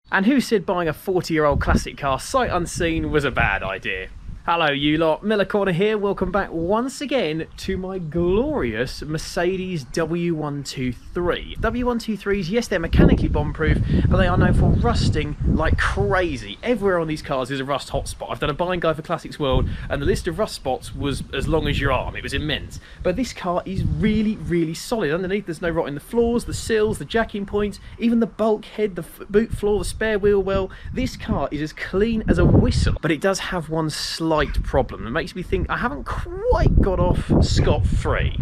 And who said buying a 40-year-old classic car sight unseen was a bad idea? Hello you lot, Miller Corner here, welcome back once again to my glorious Mercedes W123. W123s, yes, they're mechanically bomb-proof, but they are known for rusting like crazy. Everywhere on these cars is a rust hotspot. I've done a buying guide for Classics World, and the list of rust spots was as long as your arm. It was immense. But this car is really, really solid. Underneath, there's no rot in the floors, the sills, the jacking points, even the bulkhead, the boot floor, the spare wheel well. This car is as clean as a whistle, but it does have one slight problem that makes me think I haven't quite got off scot-free.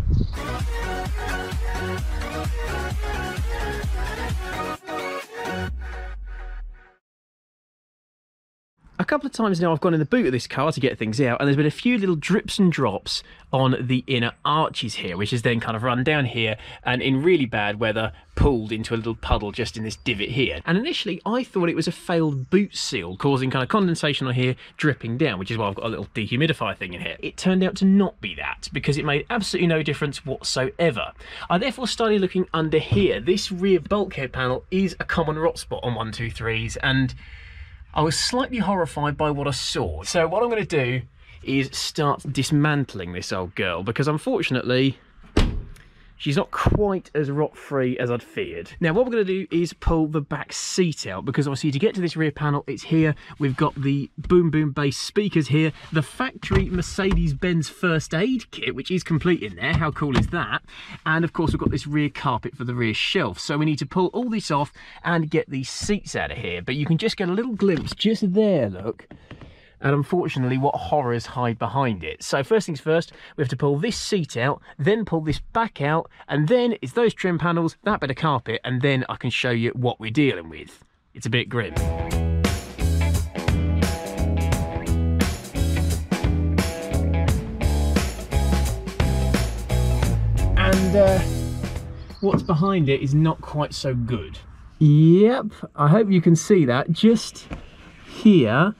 A couple of times now I've gone in the boot of this car to get things out, and there's been a few little drips and drops on the inner arches here, which has then kind of run down here and in really bad weather pulled into a little puddle just in this divot here. And initially I thought it was a failed boot seal causing kind of condensation on here dripping down, which is why I've got a little dehumidifier thing in here. It turned out to not be that, because it made absolutely no difference whatsoever. I therefore started looking under here. This rear bulkhead panel is a common rot spot on 123s, and I was slightly horrified by what I saw. So what I'm going to do is start dismantling this old girl, because unfortunately she's not quite as rot-free as I'd feared. Now what we're going to do is pull the back seat out, because obviously to get to this rear panel, it's here. We've got the boom boom bass speakers here, the factory Mercedes-Benz first aid kit, which is complete in there. How cool is that? And of course we've got this rear carpet for the rear shelf. So we need to pull all this off and get these seats out of here. But you can just get a little glimpse just there, look. And unfortunately what horrors hide behind it. So first things first, we have to pull this seat out, then pull this back out, and then it's those trim panels, that bit of carpet, and then I can show you what we're dealing with. It's a bit grim. And what's behind it is not quite so good. Yep, I hope you can see that. Just here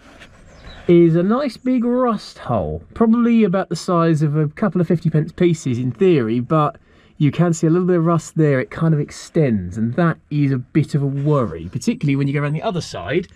is a nice big rust hole, probably about the size of a couple of 50p pieces in theory, but you can see a little bit of rust there. It kind of extends, and that is a bit of a worry, particularly when you go around the other side.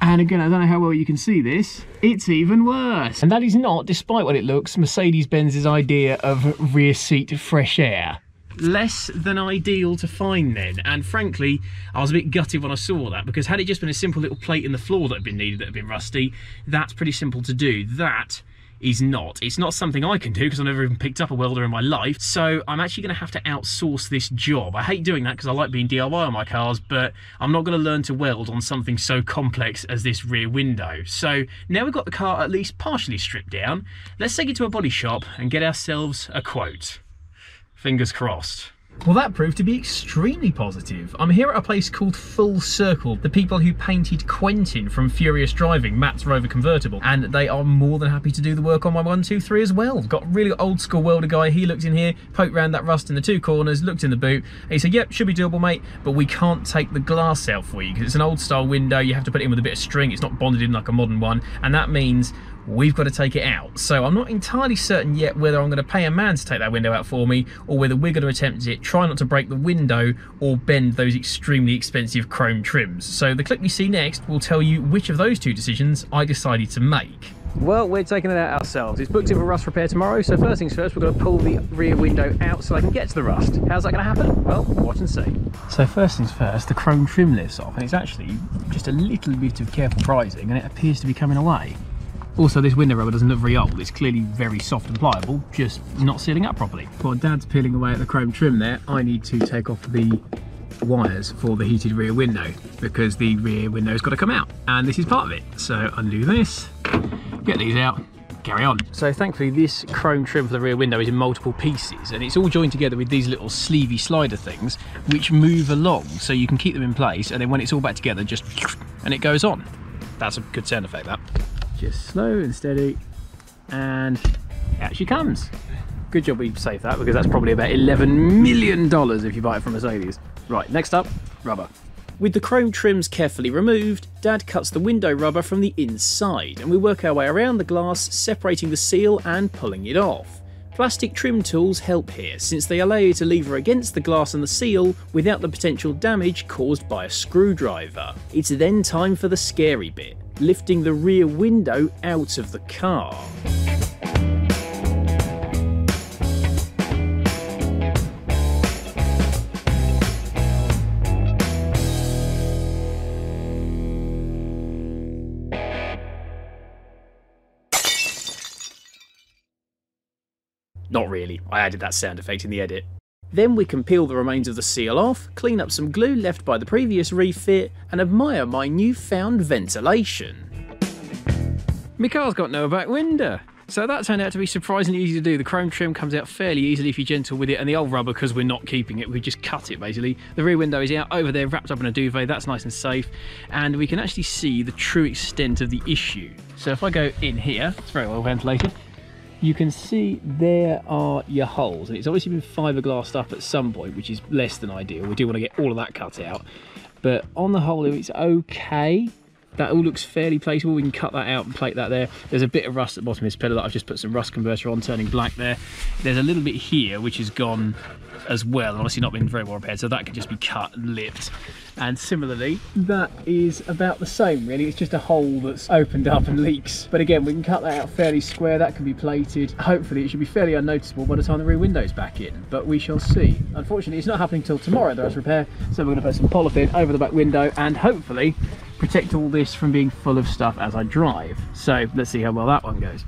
And again, I don't know how well you can see this, it's even worse. And that is not, despite what it looks, Mercedes-Benz's idea of rear seat fresh air. Less than ideal to find then, and frankly I was a bit gutted when I saw that, because had it just been a simple little plate in the floor that had been needed that had been rusty, that's pretty simple to do. That is not. It's not something I can do because I've never even picked up a welder in my life, so I'm actually going to have to outsource this job. I hate doing that because I like being DIY on my cars, but I'm not going to learn to weld on something so complex as this rear window. So now we've got the car at least partially stripped down, let's take it to a body shop and get ourselves a quote. Fingers crossed. Well, that proved to be extremely positive. I'm here at a place called Full Circle, the people who painted Quentin from Furious Driving, Matt's Rover convertible, and they are more than happy to do the work on my 123 as well. Got a really old school welder guy. He looked in here, poked around that rust in the two corners, looked in the boot, and he said, yep, should be doable, mate, but we can't take the glass out for you because it's an old style window. You have to put it in with a bit of string. It's not bonded in like a modern one, and that means we've got to take it out. So I'm not entirely certain yet whether I'm going to pay a man to take that window out for me, or whether we're going to attempt it, try not to break the window or bend those extremely expensive chrome trims. So the clip you see next will tell you which of those two decisions I decided to make. Well, we're taking it out ourselves. It's booked in for rust repair tomorrow, so first things first, we're going to pull the rear window out so I can get to the rust. How's that going to happen? Well, watch and see. So first things first, the chrome trim lifts off, and it's actually just a little bit of careful prizing, and it appears to be coming away. Also, this window rubber doesn't look very old. It's clearly very soft and pliable, just not sealing up properly. While Dad's peeling away at the chrome trim there, I need to take off the wires for the heated rear window, because the rear window's got to come out, and this is part of it. So undo this, get these out, carry on. So thankfully this chrome trim for the rear window is in multiple pieces, and it's all joined together with these little sleevey slider things which move along, so you can keep them in place, and then when it's all back together, just and it goes on. That's a good sound effect, that. Just slow and steady, and out she comes. Good job we saved that, because that's probably about $11 million if you buy it from Mercedes. Right, next up, rubber. With the chrome trims carefully removed, Dad cuts the window rubber from the inside, and we work our way around the glass, separating the seal and pulling it off. Plastic trim tools help here, since they allow you to lever against the glass and the seal without the potential damage caused by a screwdriver. It's then time for the scary bit, lifting the rear window out of the car. Not really, I added that sound effect in the edit. Then we can peel the remains of the seal off, clean up some glue left by the previous refit, and admire my newfound ventilation. My car's got no back window, so that turned out to be surprisingly easy to do. The chrome trim comes out fairly easily if you're gentle with it, and the old rubber, because we're not keeping it, we just cut it basically. The rear window is out over there, wrapped up in a duvet, that's nice and safe, and we can actually see the true extent of the issue. So if I go in here, it's very well ventilated, you can see there are your holes, and it's obviously been fiberglassed up at some point, which is less than ideal. We do want to get all of that cut out, but on the whole it's okay. That all looks fairly plateable. We can cut that out and plate that there. There's a bit of rust at the bottom of this pillar that I've just put some rust converter on, turning black there. There's a little bit here which has gone as well, and obviously not been very well repaired, so that can just be cut and lipped. And similarly, that is about the same really. It's just a hole that's opened up and leaks. But again, we can cut that out fairly square. That can be plated. Hopefully it should be fairly unnoticeable by the time the rear window's back in, but we shall see. Unfortunately, it's not happening till tomorrow, there is repair, so we're going to put some polythene over the back window and hopefully protect all this from being full of stuff as I drive. So let's see how well that one goes.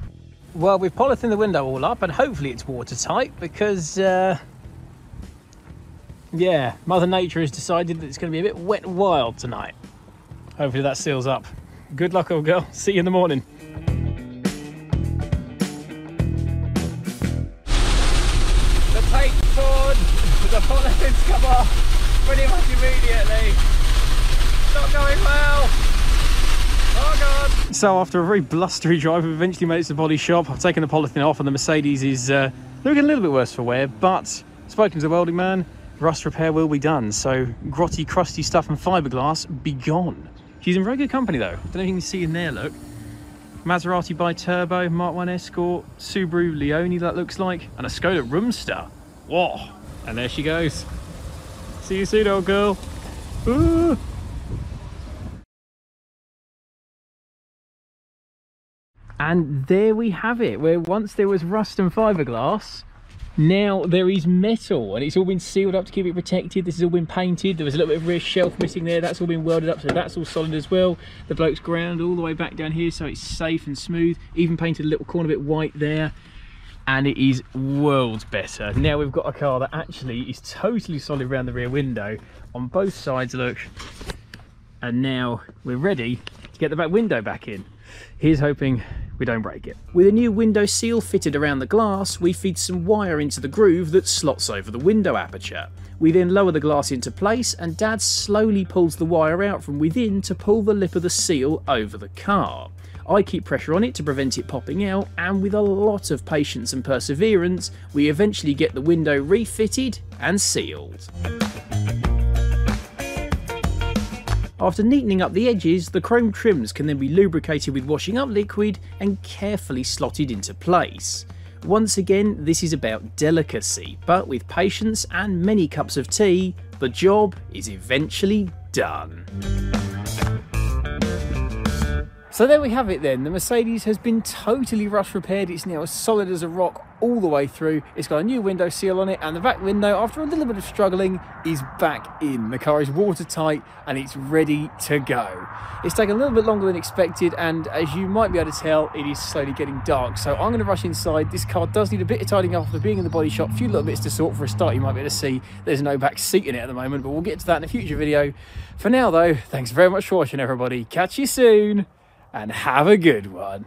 Well, we've polythened the window all up and hopefully it's watertight because yeah, Mother Nature has decided that it's going to be a bit wet and wild tonight. Hopefully that seals up. Good luck, old girl. See you in the morning. The tape's torn. The polythene's come off pretty much immediately. Not going well. Oh God. So after a very blustery drive, we've eventually made it to the body shop. I've taken the polythene off and the Mercedes is looking a little bit worse for wear, but spoken to the welding man, rust repair will be done. So grotty, crusty stuff and fiberglass be gone. She's in very good company though. Don't know if you can see in there, look. Maserati Bi-Turbo, Mark 1 Escort, Subaru Leone that looks like, and a Skoda Roomster. Whoa. And there she goes. See you soon, old girl. Ooh. And there we have it, where once there was rust and fiberglass, now there is metal, and it's all been sealed up to keep it protected. This has all been painted. There was a little bit of rear shelf missing there. That's all been welded up, so that's all solid as well. The bloke's ground all the way back down here, so it's safe and smooth. Even painted a little corner bit white there, and it is worlds better. Now we've got a car that actually is totally solid around the rear window on both sides, look. And now we're ready to get the back window back in. Here's hoping we don't break it. With a new window seal fitted around the glass, we feed some wire into the groove that slots over the window aperture. We then lower the glass into place and Dad slowly pulls the wire out from within to pull the lip of the seal over the car. I keep pressure on it to prevent it popping out, and with a lot of patience and perseverance, we eventually get the window refitted and sealed. After neatening up the edges, the chrome trims can then be lubricated with washing up liquid and carefully slotted into place. Once again, this is about delicacy, but with patience and many cups of tea, the job is eventually done. So there we have it then. The Mercedes has been totally rust repaired. It's now as solid as a rock all the way through. It's got a new window seal on it, and the back window, after a little bit of struggling, is back in. The car is watertight and it's ready to go. It's taken a little bit longer than expected, and as you might be able to tell, it is slowly getting dark. So I'm going to rush inside. This car does need a bit of tidying up after being in the body shop. A few little bits to sort. For a start, you might be able to see there's no back seat in it at the moment, but we'll get to that in a future video. For now though, thanks very much for watching everybody. Catch you soon. And have a good one.